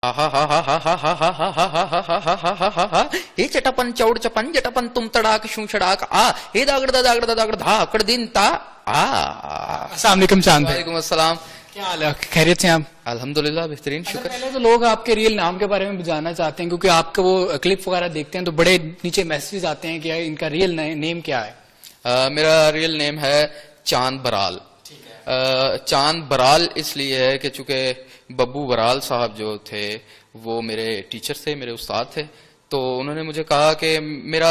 हे चटपन चौड़ चपन जटपन तुम तड़ाक शू छड़ाक आ हे दागड़ दागड़ दागड़ धा अकड़ दिन ता आ। अस्सलाम वालेकुम चांद भाई। वालेकुम अस्सलाम। क्या हाल है, खैरियत से हैं आप? अल्हम्दुलिल्लाह बेहतरीन, अच्छा, शुक्र। पहले तो लोग आपके रियल नाम के बारे में जानना चाहते हैं, क्योंकि आपका वो क्लिप वगैरह देखते हैं तो बड़े नीचे मैसेज आते हैं कि इनका रियल नेम क्या है। मेरा रियल नेम है चांद बराल। चांद बराल इसलिए है कि चूंकि बब्बू बराल साहब जो थे वो मेरे टीचर थे, मेरे उस्ताद थे, तो उन्होंने मुझे कहा कि मेरा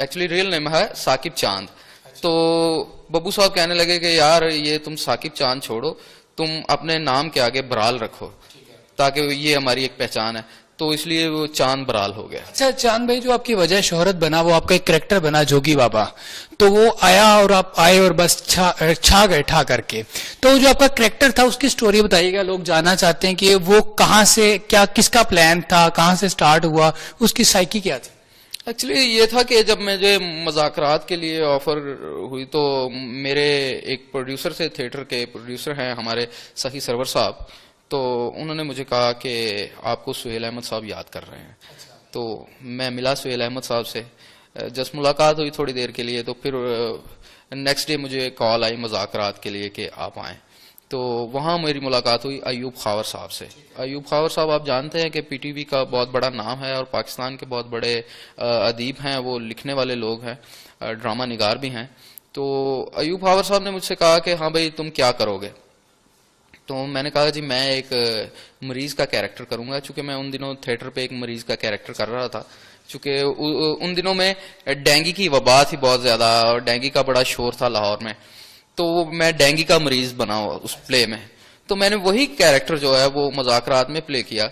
एक्चुअली रियल नेम है साकिब चांद। तो बब्बू साहब कहने लगे कि यार ये तुम साकिब चांद छोड़ो, तुम अपने नाम के आगे बराल रखो ताकि ये हमारी एक पहचान है, तो इसलिए वो चांद बराल हो गया। अच्छा चांद भाई, जो आपकी वजह शोहरत बना वो आपका एक करेक्टर बना जोगी बाबा, तो वो आया और आप आए और बस छा गए ठा करके। तो जो आपका करेक्टर था उसकी स्टोरी बताइएगा, लोग जानना चाहते हैं कि वो कहाँ से, क्या किसका प्लान था, कहाँ से स्टार्ट हुआ, उसकी साइकी क्या थी? एक्चुअली ये था कि जब मुझे मुज़ाकरात के लिए ऑफर हुई तो मेरे एक प्रोड्यूसर से, थिएटर के प्रोड्यूसर हैं हमारे सही सरवर साहब, तो उन्होंने मुझे कहा कि आपको सुहेल अहमद साहब याद कर रहे हैं। तो मैं मिला सुहेल अहमद साहब से, जस्ट मुलाकात हुई थोड़ी देर के लिए, तो फिर नेक्स्ट डे मुझे कॉल आई मुज़ाकरात के लिए कि आप आएँ। तो वहाँ मेरी मुलाकात हुई अयूब खावर साहब से। अयूब खावर साहब आप जानते हैं कि पीटीवी का बहुत बड़ा नाम है और पाकिस्तान के बहुत बड़े अदीब हैं, वो लिखने वाले लोग हैं, ड्रामा निगार भी हैं। तो अयूब खावर साहब ने मुझसे कहा कि हाँ भाई तुम क्या करोगे? तो मैंने कहा जी मैं एक मरीज का कैरेक्टर करूंगा, चूंकि मैं उन दिनों थिएटर पे एक मरीज का कैरेक्टर कर रहा था, चूंकि उन दिनों में डेंगू की वबा थी बहुत ज्यादा और डेंगू का बड़ा शोर था लाहौर में, तो मैं डेंगू का मरीज बना उस प्ले में। तो मैंने वही कैरेक्टर जो है वो मुज़ाकरात में प्ले किया।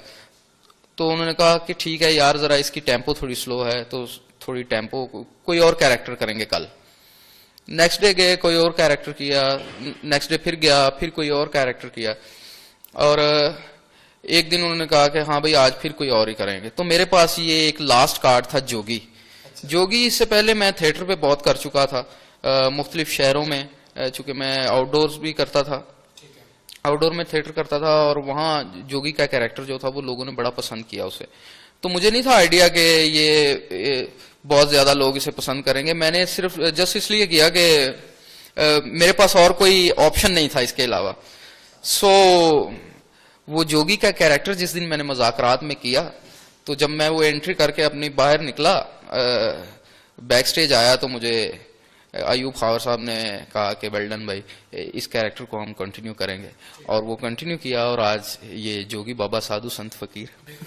तो उन्होंने कहा कि ठीक है यार जरा इसकी टेम्पो थोड़ी स्लो है, तो थोड़ी टेम्पो कोई और कैरेक्टर करेंगे कल। नेक्स्ट डे गए, कोई और कैरेक्टर किया, नेक्स्ट डे फिर गया, फिर कोई और कैरेक्टर किया, और एक दिन उन्होंने कहा कि हाँ भाई आज फिर कोई और ही करेंगे। तो मेरे पास ये एक लास्ट कार्ड था जोगी। जोगी इससे पहले मैं थिएटर पे बहुत कर चुका था, मुख्तलिफ शहरों में, चूंकि मैं आउटडोर्स भी करता था, आउटडोर में थिएटर करता था, और वहाँ जोगी का कैरेक्टर जो था वो लोगों ने बड़ा पसंद किया उसे। तो मुझे नहीं था आइडिया कि ये बहुत ज्यादा लोग इसे पसंद करेंगे। मैंने सिर्फ जस्ट इसलिए किया कि मेरे पास और कोई ऑप्शन नहीं था इसके अलावा। सो वो जोगी का कैरेक्टर जिस दिन मैंने मुज़ाकरात में किया, तो जब मैं वो एंट्री करके अपनी बाहर निकला, बैक स्टेज आया, तो मुझे अयूब खावर साहब ने कहा कि वेल डन भाई, इस कैरेक्टर को हम कंटिन्यू करेंगे, और वो कंटिन्यू किया, और आज ये जोगी बाबा साधु संत फकीर।